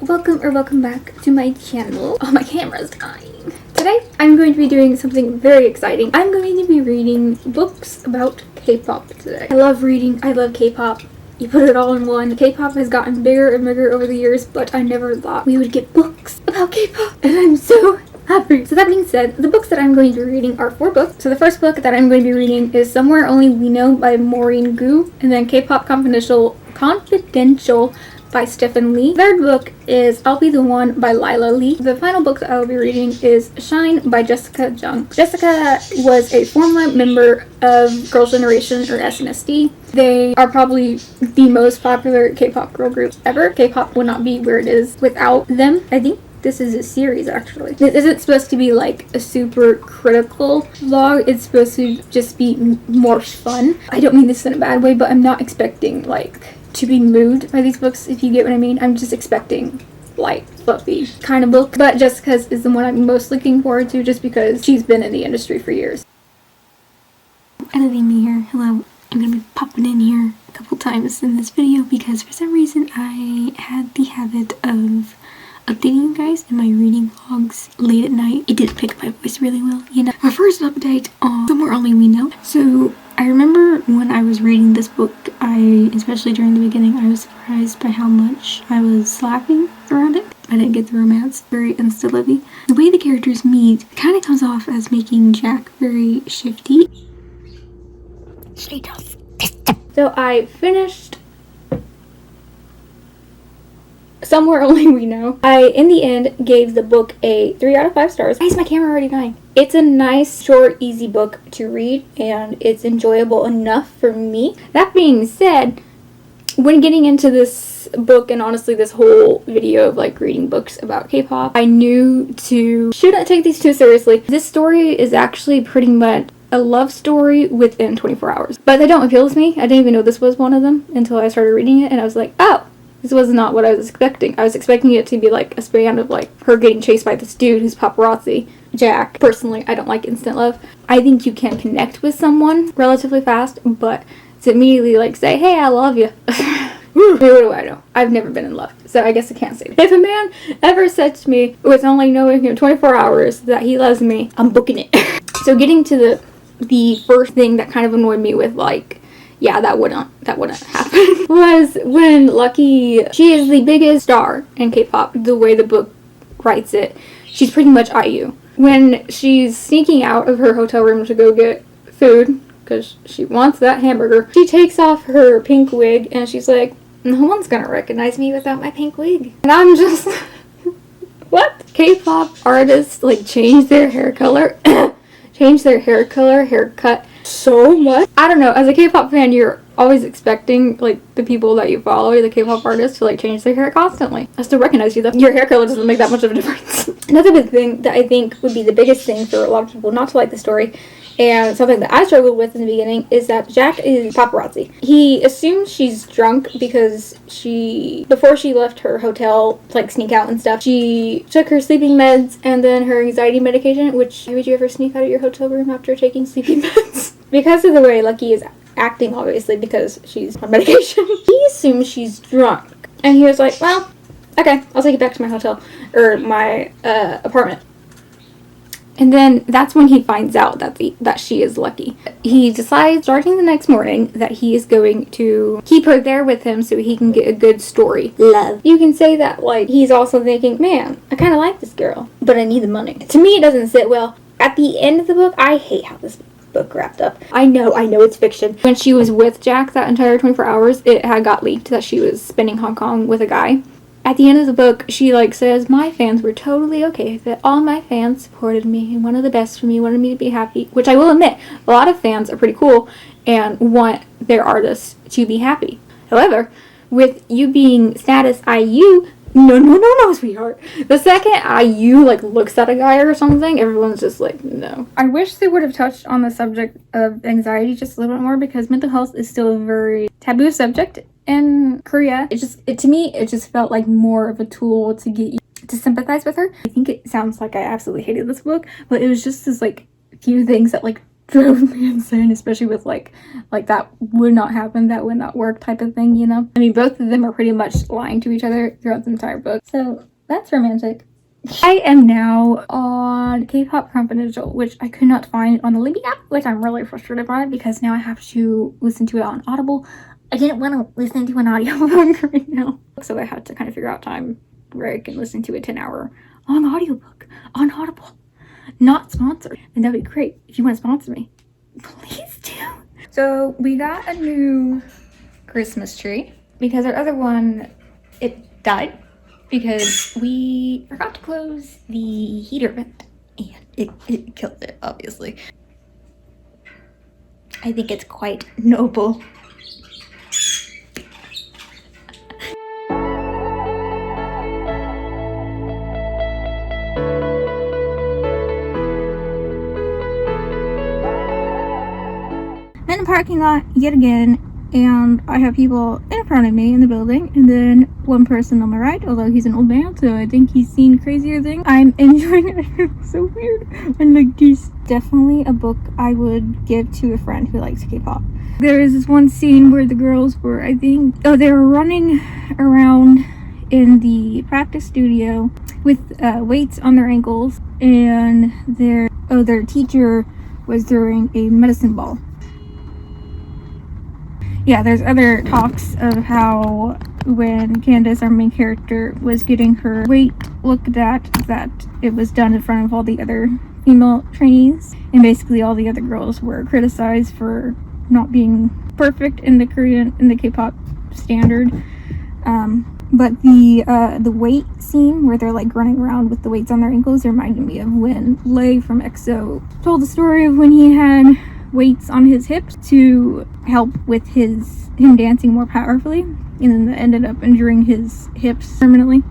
welcome back to my channel. Oh, my camera's dying. Today, I'm going to be doing something very exciting. I'm going to be reading books about K-pop today. I love reading. I love K-pop. You put it all in one. K-pop has gotten bigger and bigger over the years, but I never thought we would get books about K-pop, and I'm so happy. So that being said, the books that I'm going to be reading are 4 books. So the first book that I'm going to be reading is Somewhere Only We Know by Maueen Goo, and then Kpop Confidential by Stephan Lee. Third book is I'll Be the One by Lyla Lee. The final book that I will be reading is Shine by Jessica Jung. Jessica was a former member of Girls' Generation or SNSD. They are probably the most popular K-pop girl group ever. K-pop would not be where it is without them. I think this is a series, actually. This isn't supposed to be like a super critical vlog. It's supposed to just be more fun. I don't mean this in a bad way, but I'm not expecting like to be moved by these books, if you get what I mean. I'm just expecting light, fluffy kind of book. But Jessica's is the one I'm most looking forward to just because she's been in the industry for years. Editing me here. Hello. I'm gonna be popping in here a couple times in this video because for some reason I had the habit of updating you guys in my reading vlogs late at night. It didn't pick up my voice really well, you know. Our first update on Somewhere Only We Know. So I remember when I was reading this book, especially during the beginning, I was surprised by how much I was laughing around it. I didn't get the romance, very insta-livey. The way the characters meet kind of comes off as making Jack very shifty. So I finished Somewhere Only We Know. I, in the end, gave the book a 3 out of 5 stars. Why is my camera already dying? It's a nice, short, easy book to read, and it's enjoyable enough for me. That being said, when getting into this book, and honestly this whole video of like reading books about K-pop, I knew shouldn't take these too seriously. This story is actually pretty much a love story within 24 hours. But they don't appeal to me. I didn't even know this was one of them until I started reading it, and I was like, oh, this was not what I was expecting. I was expecting it to be like a span of like her getting chased by this dude who's paparazzi. Jack. Personally, I don't like instant love. I think you can connect with someone relatively fast, but to immediately like say, hey, I love you. What do I know? I've never been in love, so I guess I can't say that. If a man ever said to me with only knowing him 24 hours that he loves me, I'm booking it. So getting to the first thing that kind of annoyed me with like, yeah, that wouldn't happen, was when Lucky, she is the biggest star in K-pop, the way the book writes it. She's pretty much IU. When she's sneaking out of her hotel room to go get food, because she wants that hamburger, she takes off her pink wig and she's like, no one's gonna recognize me without my pink wig. And I'm just, what? K-pop artists like change their hair color, haircut so much. I don't know, as a K-pop fan, you're always expecting like the people that you follow, the K-pop artists, to like change their hair constantly. I still recognize you though. Your hair color doesn't make that much of a difference. Another big thing that I think would be the biggest thing for a lot of people not to like the story, and something that I struggled with in the beginning, is that Jack is paparazzi. He assumes she's drunk because before she left her hotel to like sneak out and stuff, she took her sleeping meds and then her anxiety medication, which, why would you ever sneak out of your hotel room after taking sleeping meds? Because of the way Lucky is acting, obviously, because she's on medication, he assumes she's drunk. And he was like, well, okay, I'll take you back to my hotel, or my apartment. And then that's when he finds out that she is Lucky. He decides, starting the next morning, that he is going to keep her there with him so he can get a good story. Love. You can say that, like, he's also thinking, man, I kind of like this girl, but I need the money. To me, it doesn't sit well. At the end of the book, I hate how this book wrapped up. I know it's fiction. When she was with Jack that entire 24 hours, it had got leaked that she was spending Hong Kong with a guy. At the end of the book, she like says, my fans were totally okay with it. All my fans supported me and wanted the best for me, wanted me to be happy. Which I will admit, a lot of fans are pretty cool and want their artists to be happy. However, with you being status IU, no, sweetheart. The second IU like looks at a guy or something, everyone's just like, no. I wish they would have touched on the subject of anxiety just a little bit more, because mental health is still a very taboo subject in Korea. To me, it just felt like more of a tool to get you to sympathize with her. I think it sounds like I absolutely hated this book, but it was just this like few things that like drove me insane, especially with like that would not happen, that would not work type of thing, you know? I mean, both of them are pretty much lying to each other throughout the entire book. So that's romantic. I am now on Kpop Confidential, which I could not find on the Libby app, which I'm really frustrated by because now I have to listen to it on Audible. I didn't want to listen to an audiobook right now, so I had to kind of figure out time where I can listen to a 10-hour long audiobook on Audible. Not sponsored, and that'd be great. If you want to sponsor me, please do. So we got a new Christmas tree because our other one, it died because we forgot to close the heater vent and it killed it, obviously. I think it's quite noble. In the parking lot yet again, and I have people in front of me in the building, and then one person on my right, although he's an old man, so I think he's seen crazier things. I'm enjoying it. It's so weird. And like, this definitely a book I would give to a friend who likes K-pop. There is this one scene where the girls were, I think, they were running around in the practice studio with weights on their ankles, and their teacher was throwing a medicine ball. Yeah, there's other talks of how when Candace, our main character, was getting her weight looked at, that it was done in front of all the other female trainees, and basically all the other girls were criticized for not being perfect in the K-pop standard. But the weight scene where they're like running around with the weights on their ankles reminded me of when Lay from EXO told the story of when he had weights on his hips to help with him dancing more powerfully, and then that ended up injuring his hips permanently.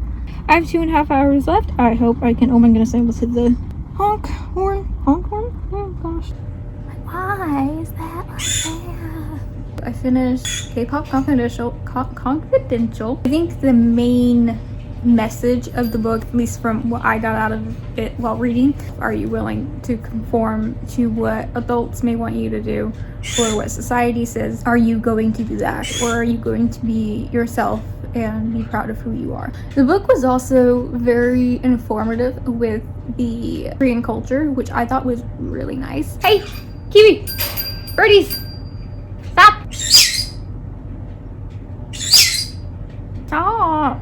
I have 2.5 hours left. I hope I can. Oh my goodness, I almost hit the honk horn. Oh gosh. Why is that like that? I finished Kpop Confidential. I think the main message of the book, at least from what I got out of it while reading, are you willing to conform to what adults may want you to do or what society says? Are you going to do that, or are you going to be yourself and be proud of who you are? The book was also very informative with the Korean culture, which I thought was really nice. Hey, Kiwi! Birdies! Stop! Stop!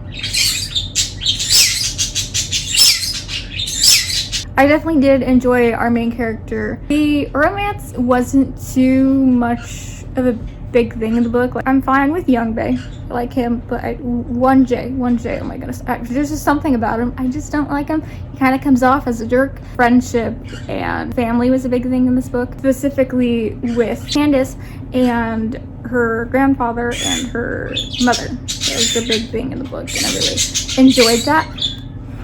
I definitely did enjoy our main character. The romance wasn't too much of a big thing in the book. Like, I'm fine with Youngbae. I like him, but 1J, oh my goodness. There's just something about him. I just don't like him. He kind of comes off as a jerk. Friendship and family was a big thing in this book, specifically with Candace and her grandfather and her mother. It was a big thing in the book, and I really enjoyed that.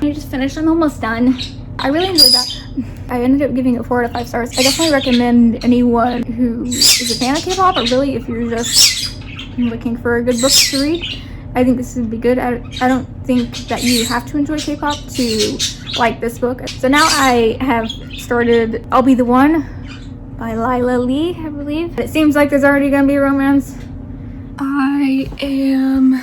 I just finished. I'm almost done. I really enjoyed that. I ended up giving it 4 out of 5 stars. I definitely recommend anyone who is a fan of K-pop, or really if you're just looking for a good book to read, I think this would be good. I don't think that you have to enjoy K-pop to like this book. So now I have started I'll Be the One by Lyla Lee, I believe. It seems like there's already gonna be a romance. I am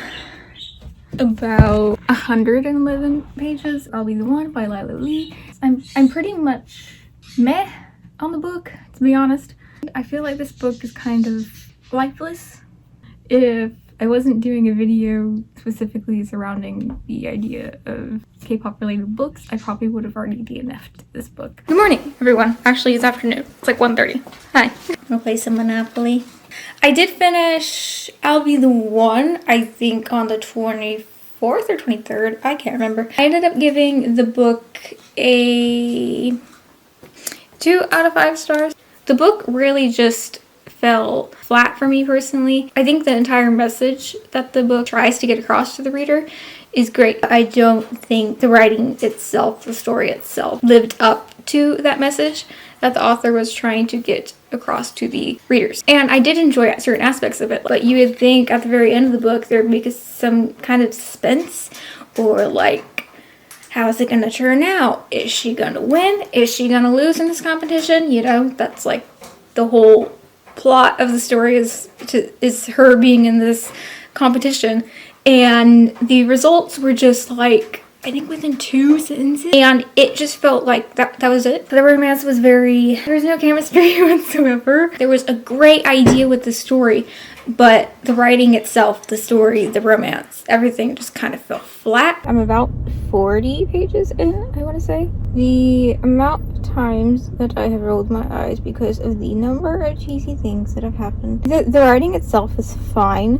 about 111 pages. I'll Be the One by Lyla Lee. I'm pretty much meh on the book, to be honest. I feel like this book is kind of lifeless. If I wasn't doing a video specifically surrounding the idea of K-pop related books, I probably would have already DNF'd this book. Good morning, everyone. Actually, it's afternoon. It's like 1:30. Hi. We'll play some Monopoly. I did finish I'll Be the One, I think on the 24th or 23rd. I can't remember. I ended up giving the book a 2 out of 5 stars. The book really just fell flat for me personally. I think the entire message that the book tries to get across to the reader is great. I don't think the writing itself, the story itself, lived up to that message that the author was trying to get across to the readers. And I did enjoy certain aspects of it, but you would think at the very end of the book there would be some kind of suspense, or like, how's it gonna turn out? Is she gonna win? Is she gonna lose in this competition? You know, that's like the whole plot of the story is her being in this competition, and the results were just like, I think within 2 sentences, and it just felt like that was it. The romance was there was no chemistry whatsoever. There was a great idea with the story, but the writing itself, the story, the romance, everything just kind of felt flat. I'm about 40 pages in, I want to say. The amount of times that I have rolled my eyes because of the number of cheesy things that have happened. The writing itself is fine.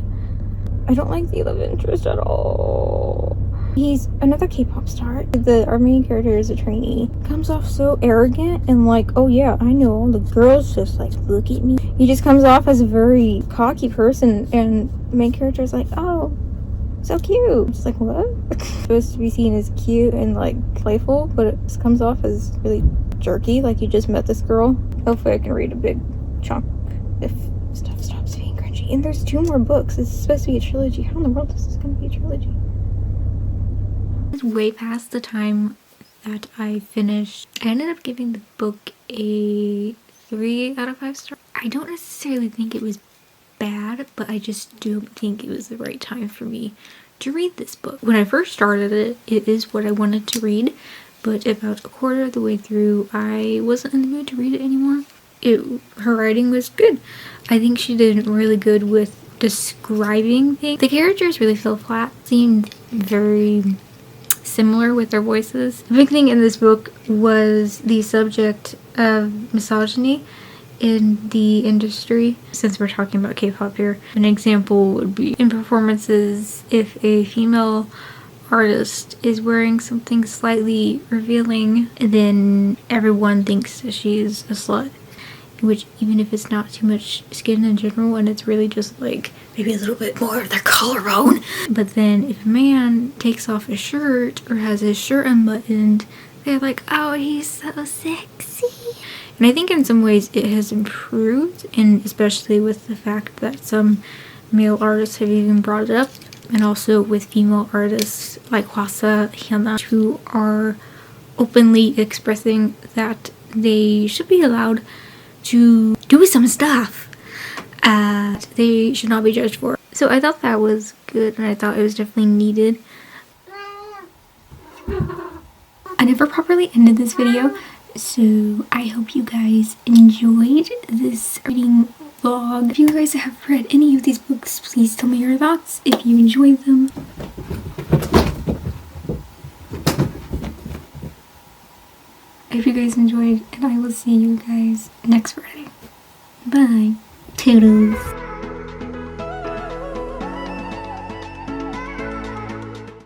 I don't like the love interest at all. He's another K-pop star. Our main character is a trainee. Comes off so arrogant and like, oh yeah, I know all the girls just like look at me. He just comes off as a very cocky person, and the main character is like, oh, so cute. Just like, what? Supposed to be seen as cute and like playful, but it just comes off as really jerky, like you just met this girl. Hopefully I can read a big chunk if stuff stops being cringy. And there's 2 more books. It's supposed to be a trilogy. How in the world is this going to be a trilogy? It's way past the time that I finished. I ended up giving the book a 3 out of 5 stars. I don't necessarily think it was bad, but I just don't think it was the right time for me to read this book. When I first started it, it is what I wanted to read, but about a quarter of the way through, I wasn't in the mood to read it anymore. Her writing was good. I think she did really good with describing things. The characters really fell flat, seemed very similar with their voices. The big thing in this book was the subject of misogyny in the industry. Since we're talking about K-pop here, an example would be in performances, if a female artist is wearing something slightly revealing, then everyone thinks that she's a slut. Which, even if it's not too much skin in general and it's really just like maybe a little bit more of their collarbone, but then if a man takes off his shirt or has his shirt unbuttoned, they're like, oh, he's so sexy. And I think in some ways it has improved, and especially with the fact that some male artists have even brought it up, and also with female artists like Hwasa, Hyuna, who are openly expressing that they should be allowed to do some stuff they should not be judged for. So I thought that was good, and I thought it was definitely needed. I never properly ended this video, so I hope you guys enjoyed this reading vlog. If you guys have read any of these books, please tell me your thoughts if you enjoyed them. I hope you guys enjoyed, and I will see you guys next Friday. Bye. Toodles.